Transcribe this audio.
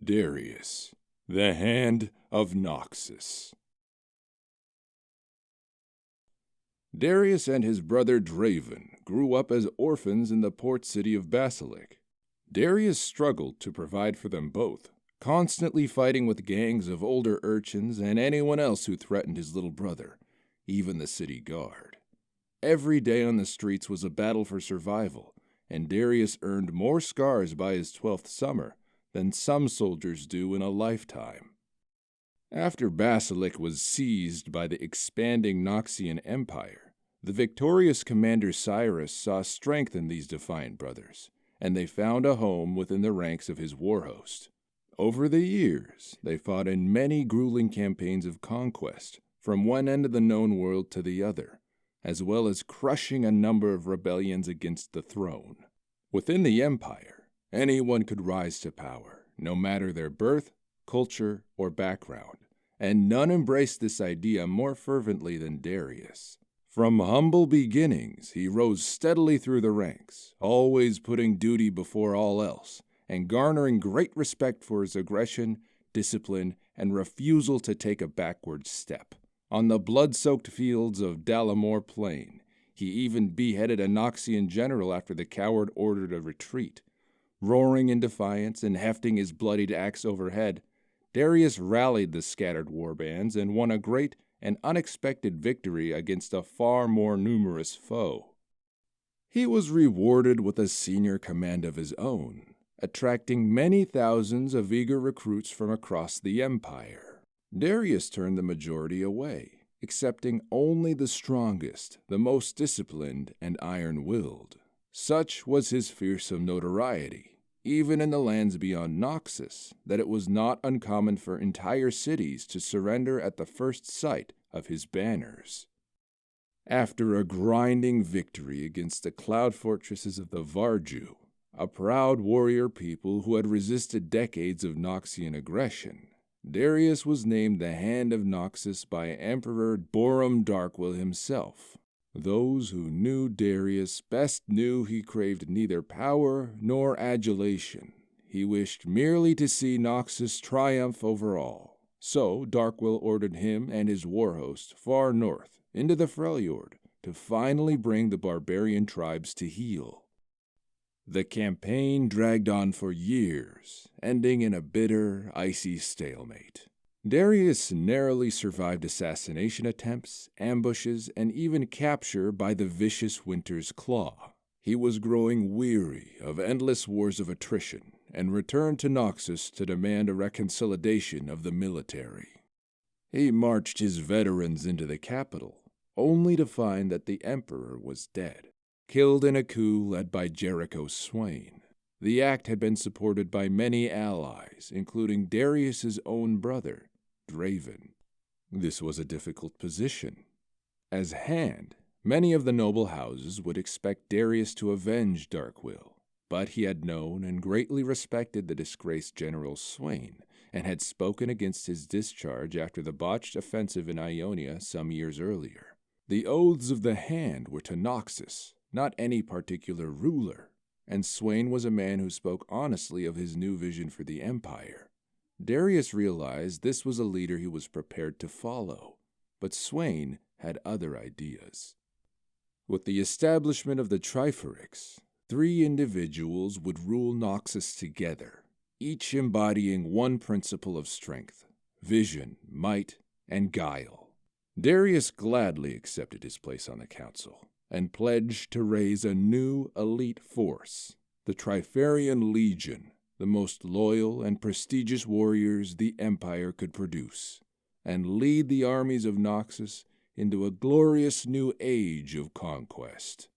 Darius, the Hand of Noxus. Darius and his brother Draven grew up as orphans in the port city of Basilic. Darius struggled to provide for them both, constantly fighting with gangs of older urchins and anyone else who threatened his little brother, even the city guard. Every day on the streets was a battle for survival, and Darius earned more scars by his 12th summer than some soldiers do in a lifetime. After Basilic was seized by the expanding Noxian Empire, the victorious commander Cyrus saw strength in these defiant brothers, and they found a home within the ranks of his war host. Over the years, they fought in many grueling campaigns of conquest, from one end of the known world to the other, as well as crushing a number of rebellions against the throne. Within the Empire, anyone could rise to power, no matter their birth, culture, or background, and none embraced this idea more fervently than Darius. From humble beginnings, he rose steadily through the ranks, always putting duty before all else, and garnering great respect for his aggression, discipline, and refusal to take a backward step. On the blood-soaked fields of Dalamore Plain, he even beheaded a Noxian general after the coward ordered a retreat. Roaring in defiance and hefting his bloodied axe overhead, Darius rallied the scattered warbands and won a great and unexpected victory against a far more numerous foe. He was rewarded with a senior command of his own, attracting many thousands of eager recruits from across the Empire. Darius turned the majority away, accepting only the strongest, the most disciplined, and iron-willed. Such was his fearsome notoriety, even in the lands beyond Noxus, that it was not uncommon for entire cities to surrender at the first sight of his banners. After a grinding victory against the cloud fortresses of the Varju, a proud warrior people who had resisted decades of Noxian aggression, Darius was named the Hand of Noxus by Emperor Borum Darkwill himself. Those who knew Darius best knew he craved neither power nor adulation. He wished merely to see Noxus triumph over all. So Darkwill ordered him and his war host far north, into the Freljord, to finally bring the barbarian tribes to heel. The campaign dragged on for years, ending in a bitter, icy stalemate. Darius narrowly survived assassination attempts, ambushes, and even capture by the vicious Winter's Claw. He was growing weary of endless wars of attrition and returned to Noxus to demand a reconciliation of the military. He marched his veterans into the capital, only to find that the Emperor was dead, killed in a coup led by Jericho Swain. The act had been supported by many allies, including Darius's own brother, Draven. This was a difficult position. As Hand, many of the noble houses would expect Darius to avenge Darkwill, but he had known and greatly respected the disgraced General Swain, and had spoken against his discharge after the botched offensive in Ionia some years earlier. The oaths of the Hand were to Noxus, not any particular ruler, and Swain was a man who spoke honestly of his new vision for the Empire. Darius realized this was a leader he was prepared to follow, but Swain had other ideas. With the establishment of the Triforix, 3 individuals would rule Noxus together, each embodying one principle of strength: vision, might, and guile. Darius gladly accepted his place on the council, and pledged to raise a new elite force, the Trifarian Legion, the most loyal and prestigious warriors the Empire could produce, and lead the armies of Noxus into a glorious new age of conquest.